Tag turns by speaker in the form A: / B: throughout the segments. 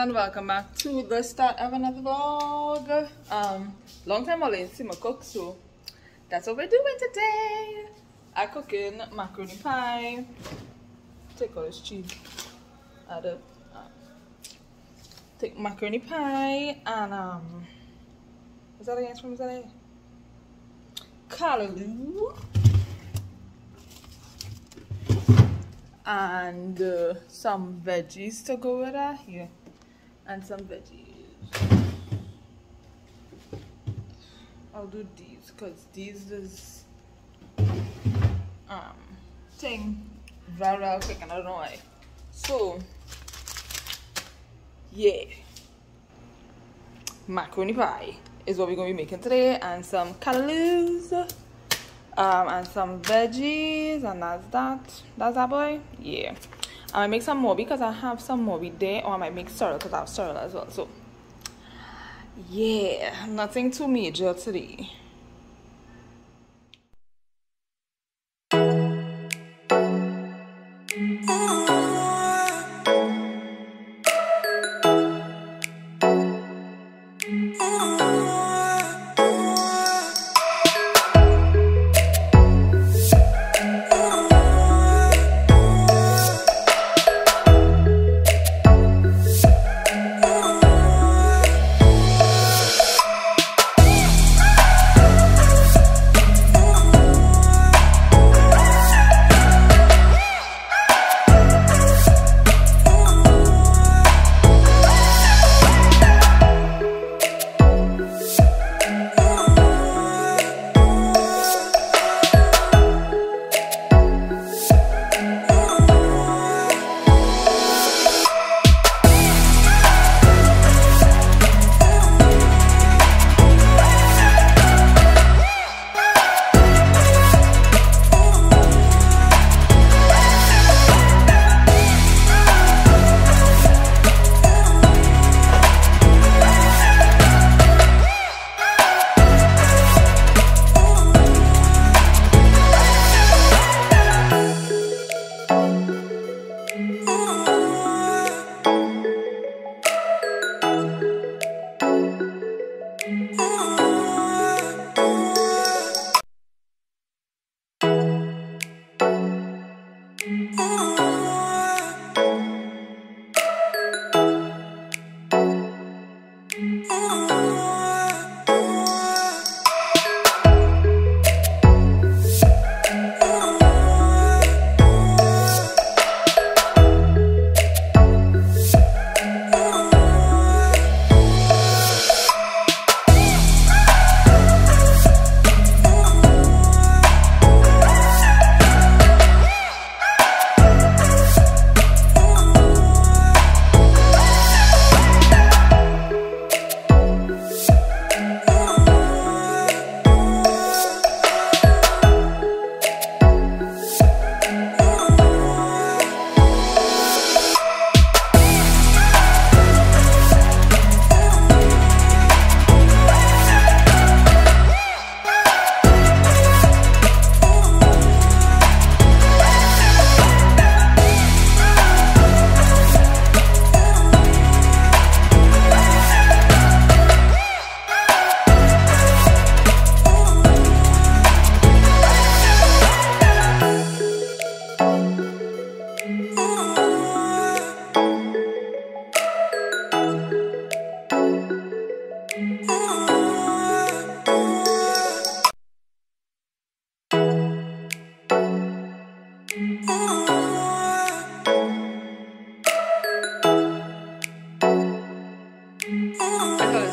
A: And welcome back to the start of another vlog. Long time I didn't see my cook, so that's what we're doing today. I'm cooking macaroni pie. Take all this cheese. Take macaroni pie and what's that again from today? Callaloo and some veggies to go with that here. And some veggies. I'll do these because these is thing very quick and I don't know why. So yeah, macaroni pie is what we're going to be making today, and some callaloos and some veggies, and that's that boy. Yeah, I might make some more because I have some more there, or I might make sorrel because I have sorrel as well. So yeah, nothing too major today.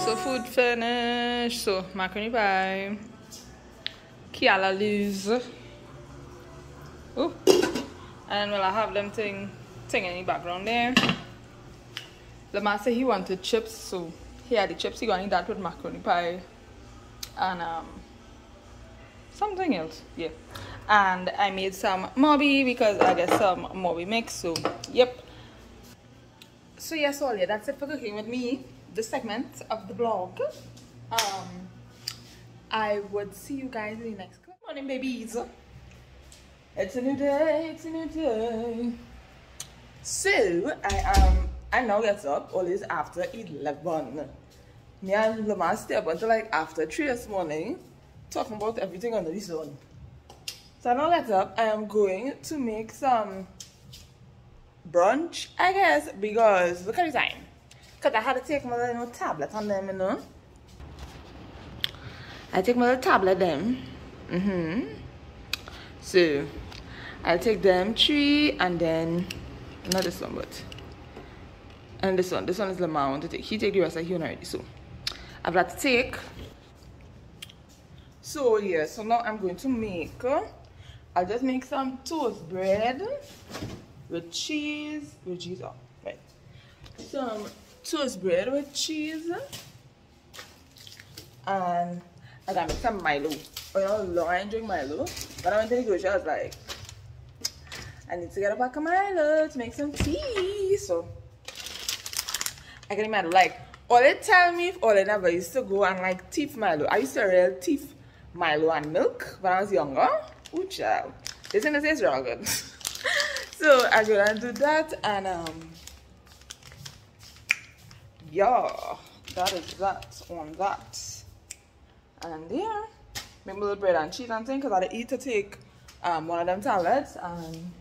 A: So food finished. So macaroni pie, callaloo. Oh, and well, I have them thing in the background there. The man said he wanted chips, so he had the chips. He got that with macaroni pie and something else. Yeah, and I made some mobby because I guess some mobby mix. So yep. So yes, all yeah, that's it for cooking with me. This segment of the vlog. I would see you guys in the next clip. Morning, babies. It's a new day. It's a new day. So I now get up always after 11. Me and Lamar stay up until like after 3 this morning, talking about everything under the sun. So I now get up. I am going to make some brunch, I guess, because look at the time. Because I had to take my little tablet on them, you know. I take my little tablet them. So I'll take them 3 and then not this one, but and this one. This one is the amount to take. He take the rest of here already. So I've got to take. So yeah, so now I'm going to make I'll just make some toast bread with cheese. Oh, right. Some toast bread with cheese. And I gotta make some Milo. Oh, you know, long I drink Milo. But I went to the grocery, I was like, I need to get a pack of Milo to make some tea. So I get mad. Like, all they tell me, all they never used to go and like teeth Milo. I used to real teeth Milo and milk when I was younger. Ooh, child. This thing is real good. So I go and do that, and yeah, that is that on that. And yeah, make a little bread and cheese and thing, because I eat to take one of them tablets and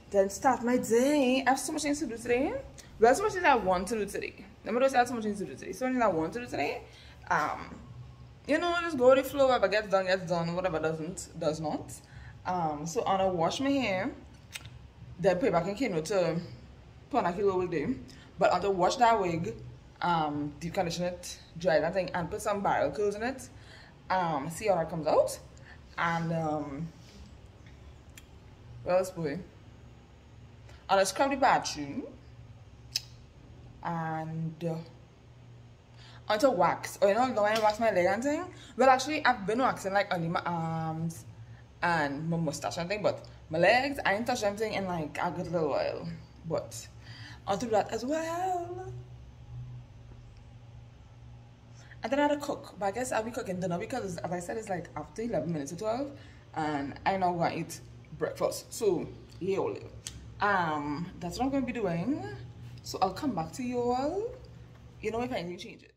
A: then start my day. I have so much things to do today. Well, so much things I want to do today. Let me just say I have so much things to do today. So many things I want to do today. You know, just go with the flow. Whatever gets done. Whatever does not. So I'm gonna wash my hair. Then put it back in Kino to put on a kilo wig there. But I'm gonna wash that wig, deep condition it, dry that thing, and put some barrel curls in it. See how that comes out. And what else, boy? I'm gonna scrub the bathroom. And onto wax. Oh, you know, when I wax my leg and thing. Well, actually, I've been waxing like only my arms and my mustache and thing, but my legs, I ain't touched anything in like a good little while. But onto that as well. And then I had to cook, but I guess I'll be cooking dinner because, as I said, it's like after 11 minutes to 12, and I now going to eat breakfast. So yeah, that's what I'm going to be doing. So I'll come back to you all, you know, if anything changes.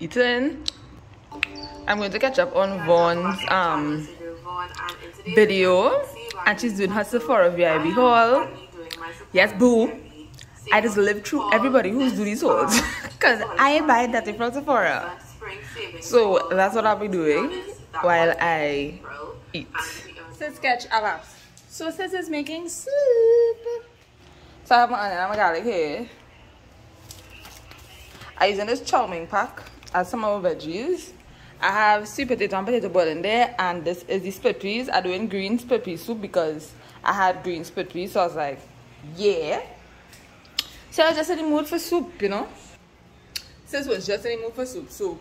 A: Eating. I'm going to catch up on Vaughn's video, and she's doing her Sephora VIP haul. Yes, boo. I just live through everybody who's doing these hauls because I buy that from Sephora. So that's what I'll be doing while I eat. Sis catch up. So sis is making soup. So I have my onion and my garlic here. I'm using this chow mein pack as some of our veggies. I have sweet potato and potato boil in there, and this is the split peas. I'm doing green split pea soup because I had green split peas, so I was like, yeah. So I was just in the mood for soup, you know. Sis was just in the mood for soup, so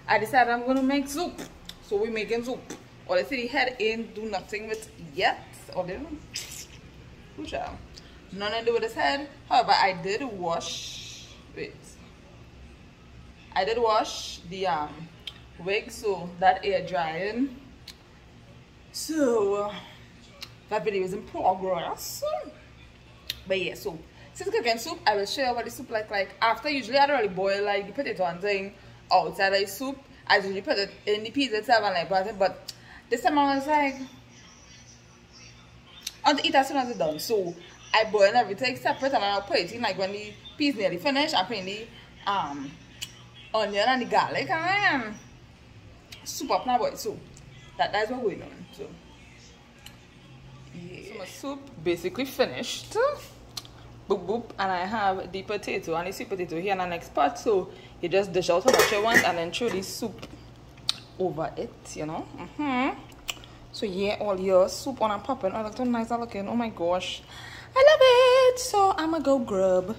A: I decided I'm gonna make soup. So we're making soup. Or let's say the head ain't do nothing with yet. Or they don't. Good job. Nothing to do with his head. However, I did wash. Wait. I did wash the wig, so that air drying. So that video is in progress. But yeah, so since cooking soup, I will share what the soup like after. Usually I don't really boil like the potato and thing outside the soup. I usually put it in the peas itself and like butter, but this time I was like, I want to eat as soon as it's done. So I boil everything separate and I'll put it in like when the peas nearly finished. I put in the onion and the garlic and soup up now boy. So that's what going on. So yeah. So my soup basically finished. Boop boop, and I have the potato and the sweet potato here in the next pot. So you just dish out how much you want and then throw the soup over it, you know. So yeah, all your soup on and popping. Oh, look so nice looking. Oh my gosh, I love it. So I'ma go grub.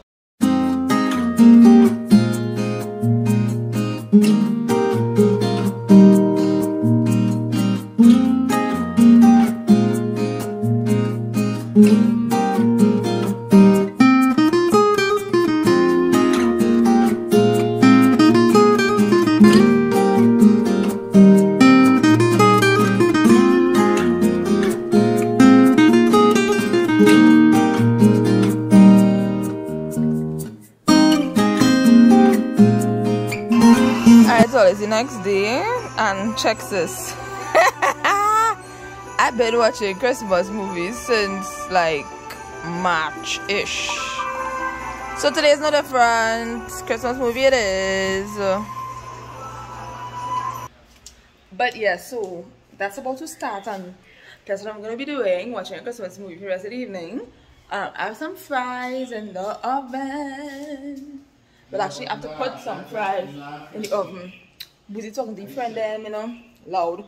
A: So it's the next day and check this. I've been watching Christmas movies since like March-ish. So today is no different. Christmas movie it is. But yeah, so that's about to start and that's what I'm gonna be doing, watching a Christmas movie for the rest of the evening. I have some fries in the oven. Well, actually, I have to put some fries in the oven. Busy talking to your friend them, you know, loud.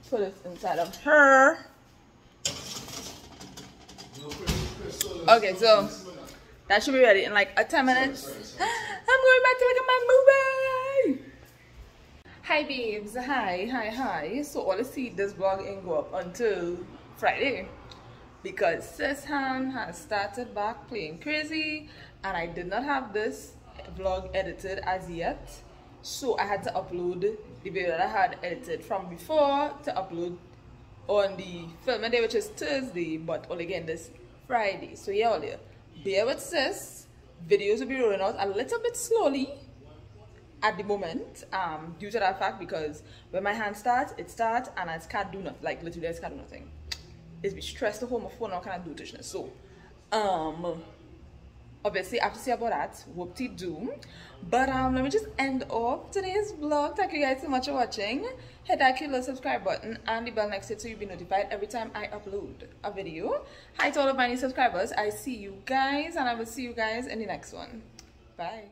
A: Put it inside of her. Okay, so that should be ready in like 10 minutes. I'm going back to look at my movie. Hi babes, hi. So all I see this vlog ain't go up until Friday because sis Han has started back playing crazy and I did not have this vlog edited as yet. So I had to upload the video that I had edited from before to upload on the filming day, which is Thursday, but all again this Friday. So yeah, all there. Bear with sis. Videos will be rolling out a little bit slowly at the moment, due to that fact because when my hand starts, it starts and I can't do nothing. Like literally I just can't do nothing. It's be stressed to hold my phone, I can't do this. So obviously I have to say about that, whoop-de-doo. But let me just end off today's vlog. Thank you guys so much for watching. Hit that cute little subscribe button and the bell next to it so you'll be notified every time I upload a video. Hi to all of my new subscribers. I see you guys and I will see you guys in the next one. Bye.